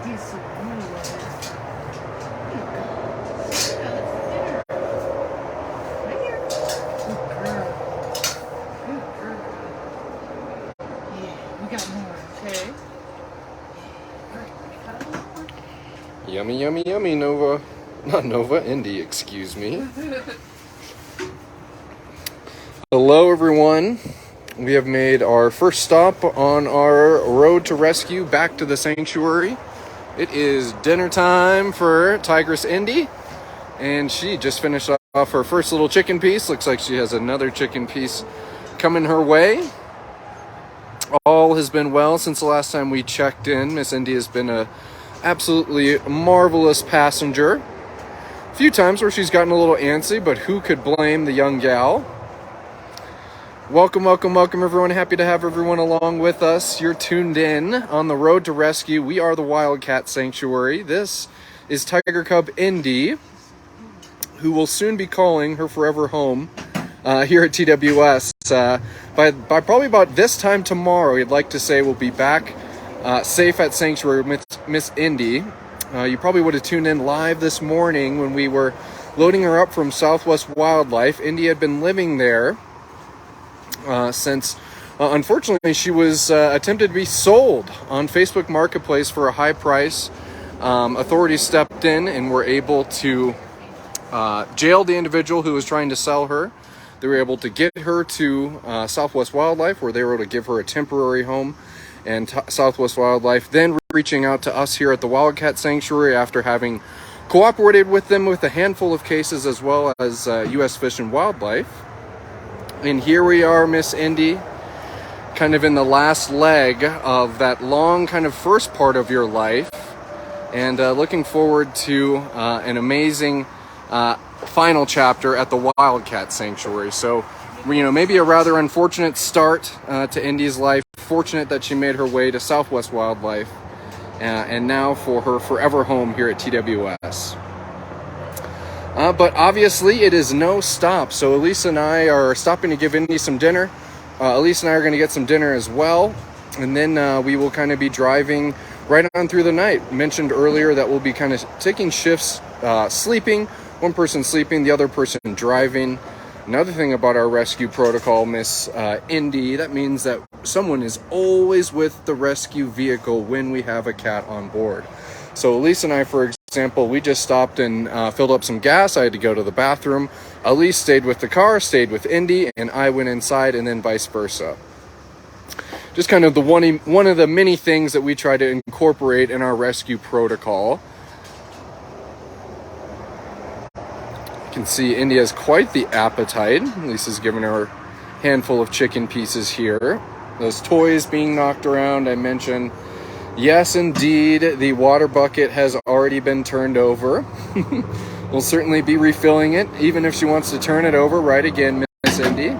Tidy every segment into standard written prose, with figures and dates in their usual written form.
He's so Yummy, yummy, yummy, Nova. Not Nova, Indy, excuse me. Hello, everyone. We have made our first stop on our road to rescue back to the sanctuary. It is dinner time for Tigress Indy, and she just finished off her first little chicken piece. Looks like she has another chicken piece coming her way. All has been well since the last time we checked in. Miss Indy has been a absolutely marvelous passenger. A few times where she's gotten a little antsy, but who could blame the young gal? Welcome, welcome, welcome, everyone. Happy to have everyone along with us. You're tuned in on the road to rescue. We are the Wildcat Sanctuary. This is Tiger Cub Indy, who will soon be calling her forever home here at TWS. By probably about this time tomorrow, I'd like to say we'll be back safe at Sanctuary with Miss Indy. You probably would have tuned in live this morning when we were loading her up from Southwest Wildlife. Indy had been living there since, unfortunately, she was attempted to be sold on Facebook Marketplace for a high price. Authorities stepped in and were able to jail the individual who was trying to sell her. They were able to get her to Southwest Wildlife, where they were able to give her a temporary home. And Southwest Wildlife then reaching out to us here at the Wildcat Sanctuary after having cooperated with them with a handful of cases, as well as U.S. Fish and Wildlife. And here we are, Miss Indy, kind of in the last leg of that long kind of first part of your life, and looking forward to an amazing final chapter at the Wildcat Sanctuary. So, maybe a rather unfortunate start to Indy's life. Fortunate that she made her way to Southwest Wildlife, and now for her forever home here at TWS. But obviously it is no stop. So Elisa and I are stopping to give Indy some dinner. Elisa and I are going to get some dinner as well. And then we will kind of be driving right on through the night. Mentioned earlier that we'll be kind of taking shifts, sleeping. One person sleeping, the other person driving. Another thing about our rescue protocol, Miss Indy, that means that someone is always with the rescue vehicle when we have a cat on board. So Elise and I, for example, we just stopped and filled up some gas. I had to go to the bathroom. Elise stayed with the car, stayed with Indy, and I went inside, and then vice versa. Just kind of the one of the many things that we try to incorporate in our rescue protocol. You can see Indy has quite the appetite. Lisa's giving her a handful of chicken pieces here. Those toys being knocked around, I mentioned. Yes, indeed, the water bucket has already been turned over. We'll certainly be refilling it, even if she wants to turn it over right again, Miss Indy.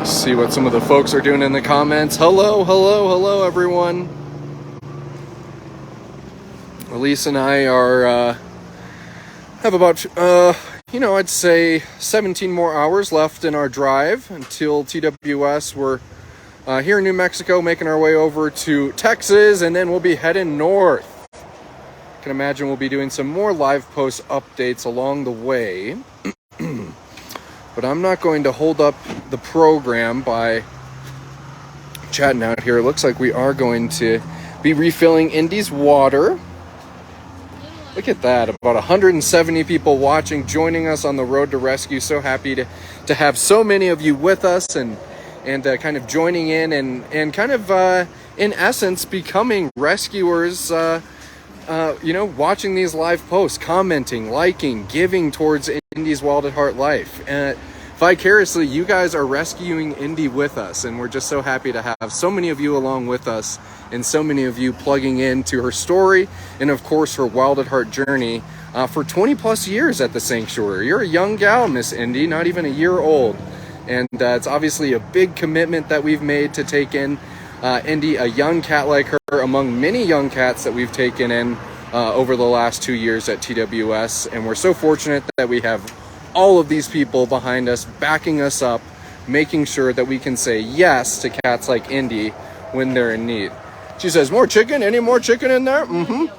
See what some of the folks are doing in the comments. Hello, hello, hello, everyone. Elise and I have about, I'd say 17 more hours left in our drive until TWS. We're here in New Mexico, making our way over to Texas, and then we'll be heading north. I can imagine we'll be doing some more live post updates along the way. But I'm not going to hold up the program by chatting out here. It looks like we are going to be refilling Indy's water. Look at that, about 170 people watching, joining us on the road to rescue. So happy to have so many of you with us and kind of joining in and kind of, in essence, becoming rescuers, watching these live posts, commenting, liking, giving towards Indy's Wild at Heart life. Vicariously, you guys are rescuing Indy with us, and we're just so happy to have so many of you along with us and so many of you plugging into her story and, of course, her Wild at Heart journey for 20 plus years at the sanctuary. You're a young gal, Miss Indy, not even a year old, and it's obviously a big commitment that we've made to take in Indy, a young cat like her, among many young cats that we've taken in over the last 2 years at TWS, and we're so fortunate that we have all of these people behind us, backing us up, making sure that we can say yes to cats like Indy when they're in need. She says, more chicken? Any more chicken in there? That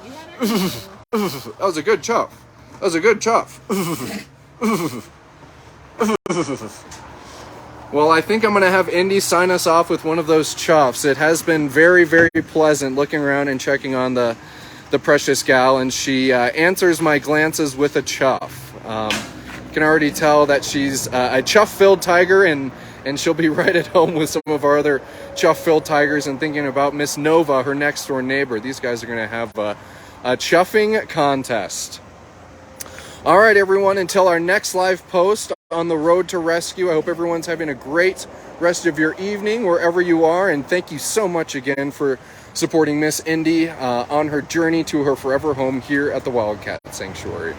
was a good chuff. That was a good chuff. Well, I think I'm going to have Indy sign us off with one of those chuffs. It has been very, very pleasant looking around and checking on the precious gal, and she answers my glances with a chuff. You can already tell that she's a chuff-filled tiger, and she'll be right at home with some of our other chuff-filled tigers and thinking about Miss Nova, her next-door neighbor. These guys are going to have a chuffing contest. All right, everyone, until our next live post on the road to rescue, I hope everyone's having a great rest of your evening wherever you are, and thank you so much again for supporting Miss Indy on her journey to her forever home here at the Wildcat Sanctuary.